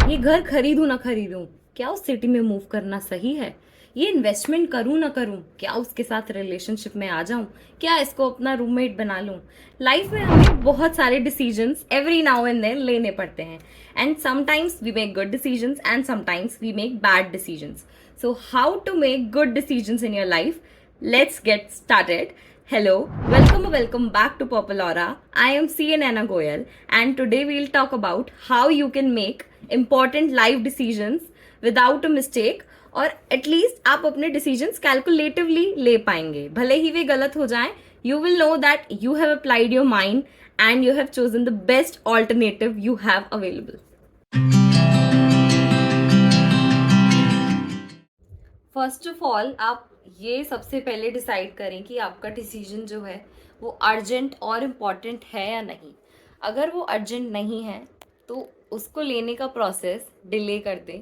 ये घर खरीदूं ना खरीदूं, क्या उस सिटी में मूव करना सही है? ये इन्वेस्टमेंट करूं ना करूं, क्या उसके साथ रिलेशनशिप में आ जाऊं, क्या इसको अपना रूममेट बना लूं? लाइफ में हमें बहुत सारे decisions every now and then लेने पड़ते हैं, and sometimes we make good decisions and sometimes we make bad decisions. So how to make good decisions in your life? Let's get started. Hello, welcome back to Purple Aura. I am CN Anna Goyal, and today we'll talk about how you can make important life decisions without a mistake, और at least आप अपने decisions calculatively ले पाएंगे, भले ही वे गलत हो जाएं. You will know that you have applied your mind and you have chosen the best alternative you have available. First of all, आप ये सबसे पहले डिसाइड करें कि आपका डिसीजन जो है वो अर्जेंट और इम्पॉर्टेंट है या नहीं. अगर वो अर्जेंट नहीं है तो उसको लेने का प्रोसेस डिले कर दें,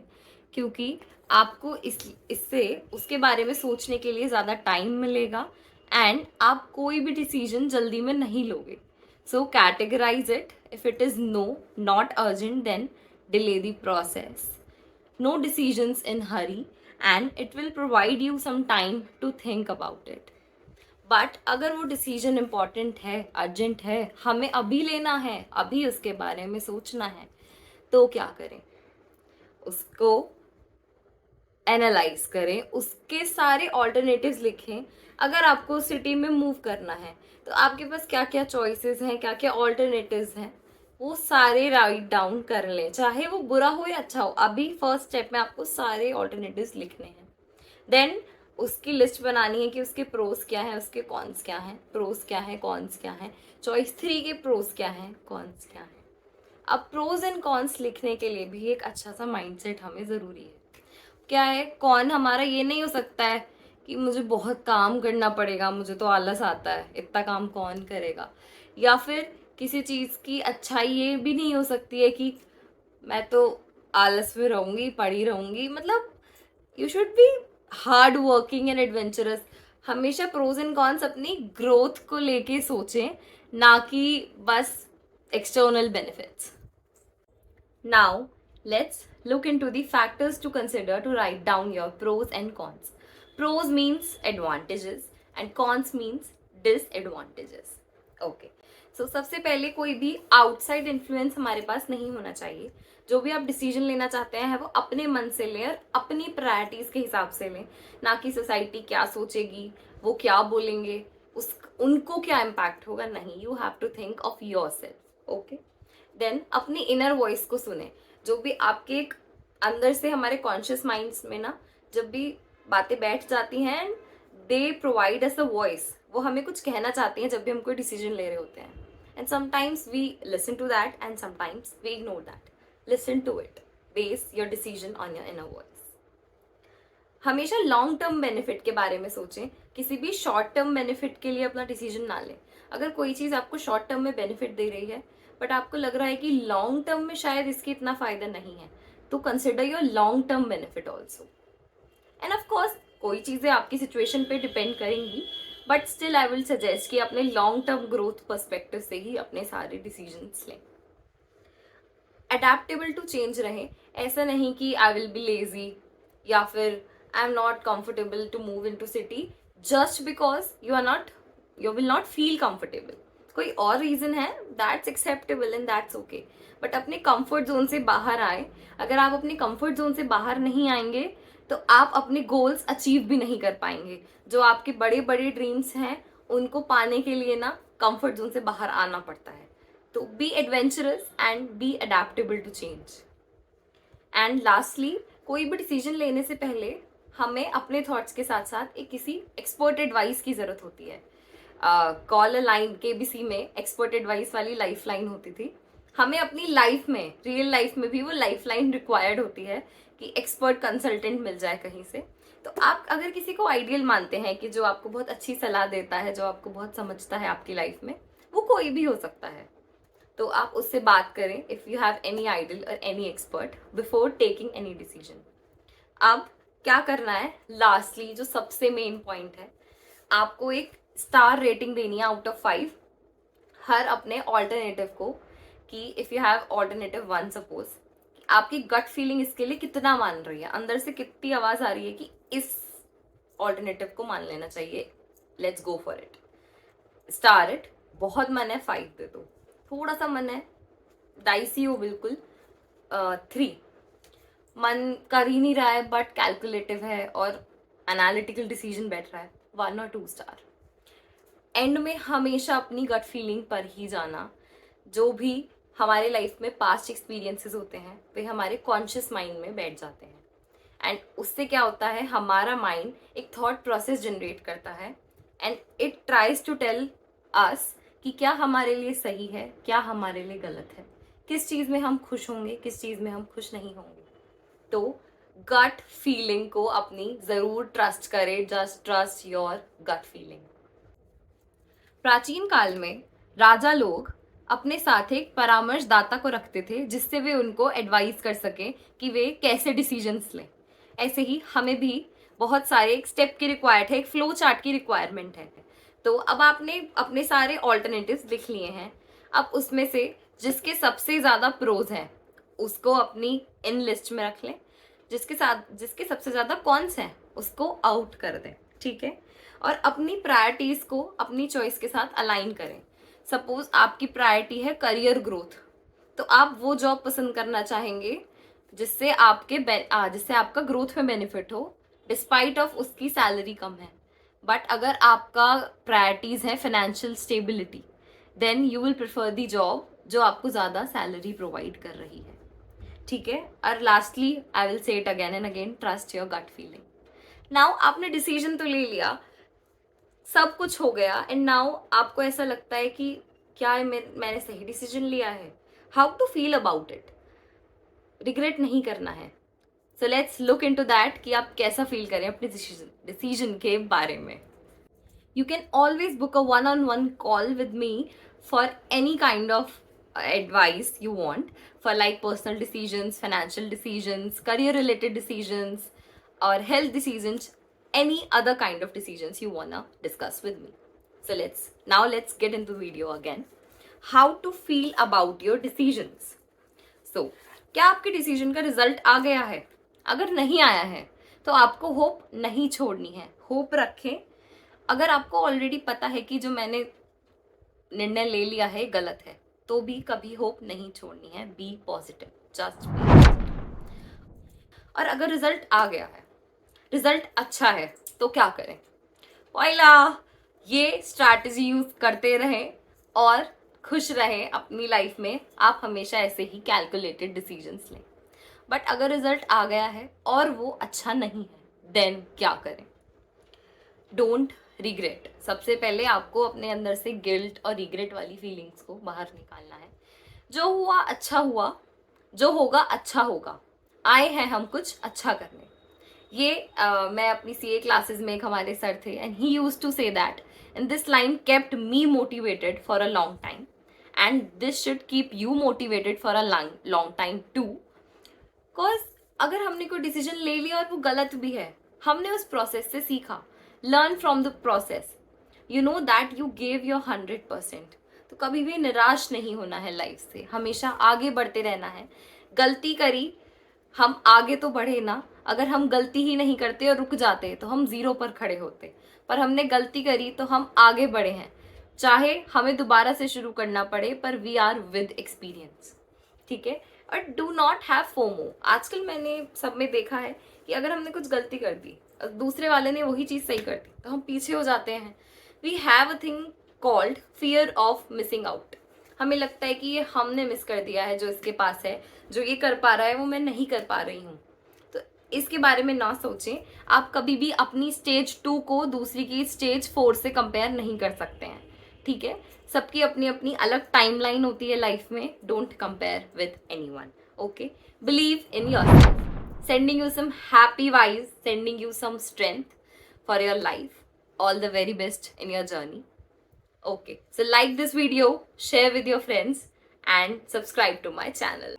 क्योंकि आपको इससे उसके बारे में सोचने के लिए ज़्यादा टाइम मिलेगा एंड आप कोई भी डिसीजन जल्दी में नहीं लोगे. So categorise it. If it is no, not urgent, then delay the process. No decisions in hurry, and it will provide you some time to think about it. But अगर वो decision important है, urgent है, हमें अभी लेना है, अभी उसके बारे में सोचना है, तो क्या करें? उसको एनालाइज करें, उसके सारे ऑल्टरनेटिव्स लिखें. अगर आपको सिटी में मूव करना है तो आपके पास क्या क्या चॉइसेस हैं, क्या क्या ऑल्टरनेटिव्स हैं, वो सारे राइट डाउन कर लें, चाहे वो बुरा हो या अच्छा हो. अभी फर्स्ट स्टेप में आपको सारे ऑल्टरनेटिव्स लिखने हैं. देन उसकी लिस्ट बनानी है कि उसके प्रोस क्या है, उसके कॉन्स क्या हैं. प्रोस क्या है, कॉन्स क्या है, चॉइस 3 के प्रोस क्या हैं, कॉन्स क्या हैं. अब प्रोज एंड कॉन्स लिखने के लिए भी एक अच्छा सा माइंडसेट हमें ज़रूरी है. क्या है, कौन हमारा ये नहीं हो सकता है कि मुझे बहुत काम करना पड़ेगा, मुझे तो आलस आता है, इतना काम कौन करेगा. या फिर किसी चीज़ की अच्छाई ये भी नहीं हो सकती है कि मैं तो आलस में रहूँगी, पड़ी रहूँगी. मतलब you should be hard working and adventurous. हमेशा प्रोज एंड कॉन्स अपनी ग्रोथ को लेके सोचें, ना कि बस external benefits. Now, let's look into the factors to consider to write down your pros and cons. Pros means advantages and cons means disadvantages. Okay. So, सबसे पहले कोई भी आउटसाइड इन्फ्लुएंस हमारे पास नहीं होना चाहिए. जो भी आप डिसीजन लेना चाहते हैं वो अपने मन से लें और अपनी प्रायोरिटीज के हिसाब से लें, ना कि सोसाइटी क्या सोचेगी, वो क्या बोलेंगे, उनको क्या इम्पैक्ट होगा. नहीं, you have to think of yourself. Okay. Then अपनी इनर वॉइस को सुने. जो भी आपके एक अंदर से हमारे कॉन्शियस माइंड्स में ना जब भी बातें बैठ जाती हैं, they provide us a voice. वो हमें कुछ कहना चाहती हैं जब भी हम कोई डिसीजन ले रहे होते हैं. And sometimes we listen to that and sometimes we ignore that. Listen to it. Base your decision on your inner voice. हमेशा लॉन्ग टर्म बेनिफिट के बारे में सोचें, किसी भी शॉर्ट टर्म बेनिफिट के लिए अपना डिसीजन ना लें. अगर कोई चीज़ आपको शॉर्ट टर्म में बेनिफिट दे रही है बट आपको लग रहा है कि लॉन्ग टर्म में शायद इसकी इतना फायदा नहीं है, तो consider your long term benefit also. End of course कोई चीज़ें आपकी सिचुएशन पे डिपेंड करेंगी, but still I will suggest कि अपने लॉन्ग टर्म ग्रोथ पर्सपेक्टिव से ही अपने सारे डिसीजंस लें. अडेप्टेबल टू चेंज रहें. ऐसा नहीं कि आई विल बी लेजी या फिर I am not comfortable to move into city just because you will not feel comfortable. कोई और रीजन है, that's acceptable and that's okay. But अपने कंफर्ट जोन से बाहर आए. अगर आप अपने कंफर्ट जोन से बाहर नहीं आएंगे तो आप अपने गोल्स अचीव भी नहीं कर पाएंगे. जो आपके बड़े बड़े ड्रीम्स हैं उनको पाने के लिए ना कंफर्ट जोन से बाहर आना पड़ता है. तो be adventurous and be adaptable to change. And lastly, कोई भी डिसीजन लेने से पहले हमें अपने थॉट्स के साथ साथ एक किसी एक्सपर्ट एडवाइस की ज़रूरत होती है. कॉल अ लाइन, केबीसी में एक्सपर्ट एडवाइस वाली लाइफ लाइन होती थी. हमें अपनी लाइफ में, रियल लाइफ में भी वो लाइफ लाइन रिक्वायर्ड होती है कि एक्सपर्ट कंसल्टेंट मिल जाए कहीं से. तो आप अगर किसी को आइडियल मानते हैं कि जो आपको बहुत अच्छी सलाह देता है, जो आपको बहुत समझता है आपकी लाइफ में, वो कोई भी हो सकता है, तो आप उससे बात करें if you have any ideal और any expert before taking any decision. अब क्या करना है, लास्टली जो सबसे मेन पॉइंट है, आपको एक स्टार रेटिंग देनी है आउट ऑफ 5 हर अपने ऑल्टरनेटिव को. कि if you have alternative 1 suppose, आपकी गट फीलिंग इसके लिए कितना मान रही है, अंदर से कितनी आवाज आ रही है कि इस ऑल्टरनेटिव को मान लेना चाहिए, let's go for it, star it. बहुत मन है 5 दे दो, थोड़ा सा मन है डाइसी हो बिल्कुल 3, मन कर ही नहीं रहा है बट कैलकुलेटिव है और एनालिटिकल डिसीजन बैठ रहा है 1 और 2 स्टार। एंड में हमेशा अपनी गट फीलिंग पर ही जाना। जो भी हमारे लाइफ में पास्ट एक्सपीरियंसेस होते हैं वे हमारे कॉन्शियस माइंड में बैठ जाते हैं एंड उससे क्या होता है, हमारा माइंड एक थॉट प्रोसेस जनरेट करता है and it tries to tell us कि क्या हमारे लिए सही है, क्या हमारे लिए गलत है, किस चीज़ में हम खुश होंगे, किस चीज़ में हम खुश नहीं होंगे। तो गट फीलिंग को अपनी ज़रूर ट्रस्ट करें, just trust your gut feeling. प्राचीन काल में राजा लोग अपने साथ एक परामर्शदाता को रखते थे जिससे वे उनको एडवाइस कर सके कि वे कैसे डिसीजंस लें। ऐसे ही हमें भी बहुत सारे एक स्टेप की रिक्वायर्ड है, एक फ्लो चार्ट की रिक्वायरमेंट है। तो अब आपने अपने सारे ऑल्टरनेटिव्स लिख लिए हैं, अब उसमें से जिसके सबसे ज़्यादा प्रोज हैं उसको अपनी इन लिस्ट में रख लें, जिसके सबसे ज़्यादा कॉन्स हैं उसको आउट कर दें, ठीक है। और अपनी प्रायोरिटीज को अपनी चॉइस के साथ अलाइन करें। सपोज आपकी प्रायोरिटी है करियर ग्रोथ, तो आप वो जॉब पसंद करना चाहेंगे जिससे आपका ग्रोथ में बेनिफिट हो, डिस्पाइट ऑफ उसकी सैलरी कम है। बट अगर आपका प्रायोरिटीज है financial stability, then you will prefer the job जो आपको ज़्यादा सैलरी प्रोवाइड कर रही है, ठीक है। और lastly I will say it again and again, trust your gut feeling. Now आपने डिसीजन तो ले लिया, सब कुछ हो गया एंड नाउ आपको ऐसा लगता है कि क्या मैंने सही डिसीजन लिया है, how to feel about it. Regret नहीं करना है। So let's look into that कि आप कैसा फील करें अपने डिसीजन के बारे में। You can always book a 1-on-1 call with me for any kind of advice you want for like personal decisions, financial decisions, career related decisions or health decisions, any other kind of decisions you wanna discuss with me. So let's get into the video again. How to feel about your decisions. So क्या आपके decision का result आ गया है? अगर नहीं आया है तो आपको होप नहीं छोड़नी है, होप रखें। अगर आपको ऑलरेडी पता है कि जो मैंने निर्णय ले लिया है गलत है, तो भी कभी होप नहीं छोड़नी है। Be positive, just be positive. और अगर रिजल्ट आ गया है, रिजल्ट अच्छा है, तो क्या करें? पहला, ये स्ट्रैटेजी यूज करते रहें और खुश रहें अपनी लाइफ में। आप हमेशा ऐसे ही कैलकुलेटेड डिसीजंस लें। बट अगर रिजल्ट आ गया है और वो अच्छा नहीं है, देन क्या करें? Don't regret. सबसे पहले आपको अपने अंदर से गिल्ट और रिग्रेट वाली फीलिंग्स को बाहर निकालना है। जो हुआ अच्छा हुआ, जो होगा अच्छा होगा। आए हैं हम कुछ अच्छा करने। ये मैं अपनी सीए क्लासेस में एक हमारे सर थे and he used to say that, and this line kept me motivated for a long time and this should keep you motivated for a long time too. Because अगर हमने कोई decision ले लिया और वो गलत भी है, हमने उस प्रोसेस से सीखा, learn from the process, you know that you gave your 100%। तो कभी भी निराश नहीं होना है लाइफ से, हमेशा आगे बढ़ते रहना है। गलती करी, हम आगे तो बढ़े ना। अगर हम गलती ही नहीं करते और रुक जाते तो हम 0 पर खड़े होते, पर हमने गलती करी तो हम आगे बढ़े हैं। चाहे हमें दोबारा से शुरू करना पड़े, पर वी आर विद एक्सपीरियंस, ठीक है। और डू नॉट हैव फोमो। आजकल मैंने सब में देखा है कि अगर हमने कुछ गलती कर दी, दूसरे वाले ने वही चीज़ सही कर दी, तो हम पीछे हो जाते हैं। We have a thing called fear of missing out. हमें लगता है कि ये हमने मिस कर दिया है, जो इसके पास है, जो ये कर पा रहा है वो मैं नहीं कर पा रही हूँ। तो इसके बारे में ना सोचें। आप कभी भी अपनी स्टेज 2 को दूसरी की स्टेज 4 से कंपेयर नहीं कर सकते हैं, ठीक है। सबकी अपनी अपनी अलग टाइमलाइन होती है लाइफ में। Don't compare with anyone, okay. Believe in yourself. Sending you some happy vibes, sending you some strength for your life. All the very best in your journey. Okay, so like this video, share with your friends and subscribe to my channel.